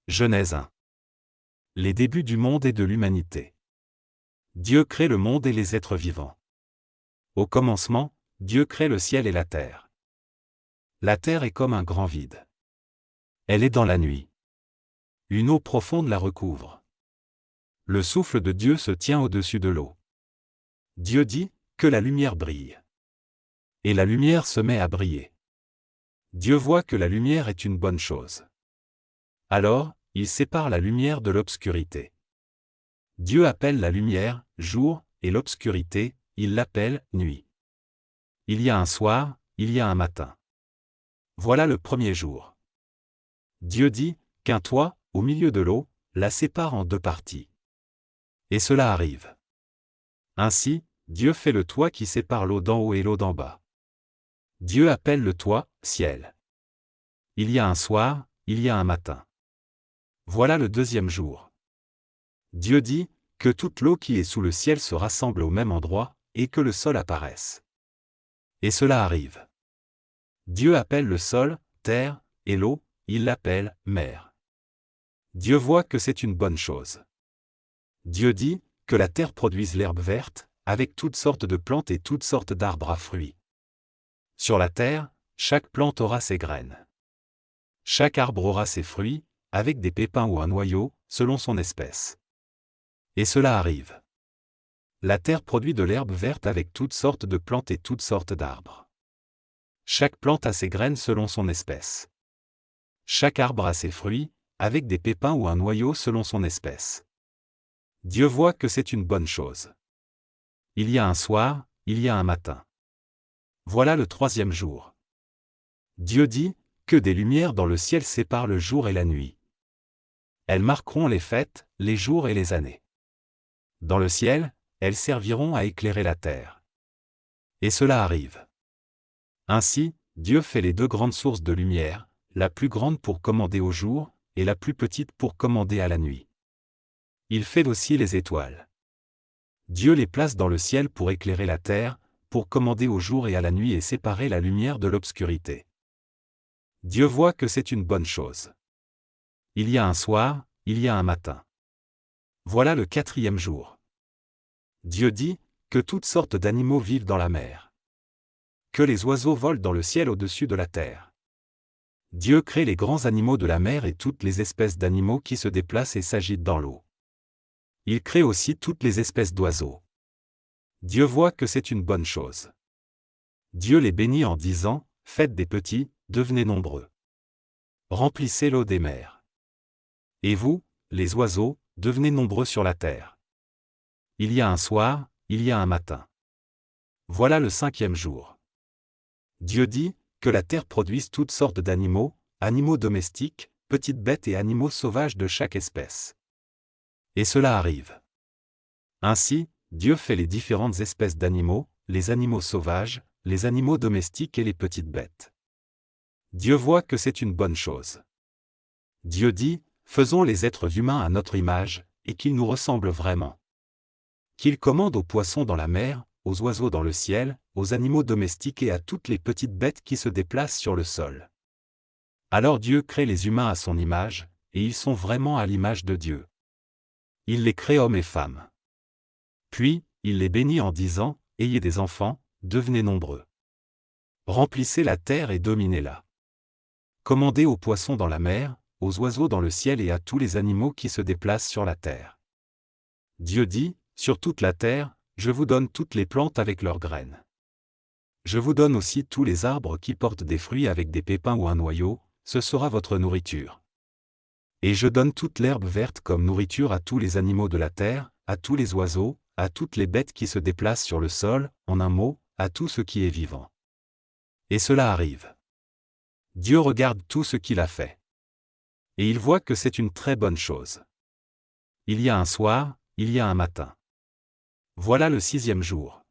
Genèse 1. Les débuts du monde et de l'humanité. Dieu crée le monde et les êtres vivants. Au commencement, Dieu crée le ciel et la terre. La terre est comme un grand vide. Elle est dans la nuit. Une eau profonde la recouvre. Le souffle de Dieu se tient au-dessus de l'eau. Dieu dit, que la lumière brille. Et la lumière se met à briller. Dieu voit que la lumière est une bonne chose. Alors, il sépare la lumière de l'obscurité. Dieu appelle la lumière jour, et l'obscurité, il l'appelle nuit. Il y a un soir, il y a un matin. Voilà le premier jour. Dieu dit, qu'un toit, au milieu de l'eau, la sépare en deux parties. Et cela arrive. Ainsi, Dieu fait le toit qui sépare l'eau d'en haut et l'eau d'en bas. Dieu appelle le toit ciel. Il y a un soir, il y a un matin. Voilà le deuxième jour. Dieu dit, que toute l'eau qui est sous le ciel se rassemble au même endroit, et que le sol apparaisse. Et cela arrive. Dieu appelle le sol, terre, et l'eau, il l'appelle mer. Dieu voit que c'est une bonne chose. Dieu dit, que la terre produise l'herbe verte, avec toutes sortes de plantes et toutes sortes d'arbres à fruits. Sur la terre, chaque plante aura ses graines. Chaque arbre aura ses fruits, avec des pépins ou un noyau, selon son espèce. Et cela arrive. La terre produit de l'herbe verte avec toutes sortes de plantes et toutes sortes d'arbres. Chaque plante a ses graines selon son espèce. Chaque arbre a ses fruits, avec des pépins ou un noyau selon son espèce. Dieu voit que c'est une bonne chose. Il y a un soir, il y a un matin. Voilà le troisième jour. Dieu dit, que des lumières dans le ciel séparent le jour et la nuit. Elles marqueront les fêtes, les jours et les années. Dans le ciel, elles serviront à éclairer la terre. Et cela arrive. Ainsi, Dieu fait les deux grandes sources de lumière, la plus grande pour commander au jour, et la plus petite pour commander à la nuit. Il fait aussi les étoiles. Dieu les place dans le ciel pour éclairer la terre, pour commander au jour et à la nuit et séparer la lumière de l'obscurité. Dieu voit que c'est une bonne chose. Il y a un soir, il y a un matin. Voilà le quatrième jour. Dieu dit, que toutes sortes d'animaux vivent dans la mer. Que les oiseaux volent dans le ciel au-dessus de la terre. Dieu crée les grands animaux de la mer et toutes les espèces d'animaux qui se déplacent et s'agitent dans l'eau. Il crée aussi toutes les espèces d'oiseaux. Dieu voit que c'est une bonne chose. Dieu les bénit en disant, faites des petits, devenez nombreux. Remplissez l'eau des mers. Et vous, les oiseaux, devenez nombreux sur la terre. Il y a un soir, il y a un matin. Voilà le cinquième jour. Dieu dit, que la terre produise toutes sortes d'animaux, animaux domestiques, petites bêtes et animaux sauvages de chaque espèce. Et cela arrive. Ainsi, Dieu fait les différentes espèces d'animaux, les animaux sauvages, les animaux domestiques et les petites bêtes. Dieu voit que c'est une bonne chose. Dieu dit, faisons les êtres humains à notre image, et qu'ils nous ressemblent vraiment. Qu'ils commandent aux poissons dans la mer, aux oiseaux dans le ciel, aux animaux domestiques et à toutes les petites bêtes qui se déplacent sur le sol. Alors Dieu crée les humains à son image, et ils sont vraiment à l'image de Dieu. Il les crée hommes et femmes. Puis, il les bénit en disant, ayez des enfants, devenez nombreux. Remplissez la terre et dominez-la. Commandez aux poissons dans la mer, aux oiseaux dans le ciel et à tous les animaux qui se déplacent sur la terre. Dieu dit, sur toute la terre, je vous donne toutes les plantes avec leurs graines. Je vous donne aussi tous les arbres qui portent des fruits avec des pépins ou un noyau, ce sera votre nourriture. Et je donne toute l'herbe verte comme nourriture à tous les animaux de la terre, à tous les oiseaux, à toutes les bêtes qui se déplacent sur le sol, en un mot, à tout ce qui est vivant. Et cela arrive. Dieu regarde tout ce qu'il a fait. Et il voit que c'est une très bonne chose. Il y a un soir, il y a un matin. Voilà le sixième jour.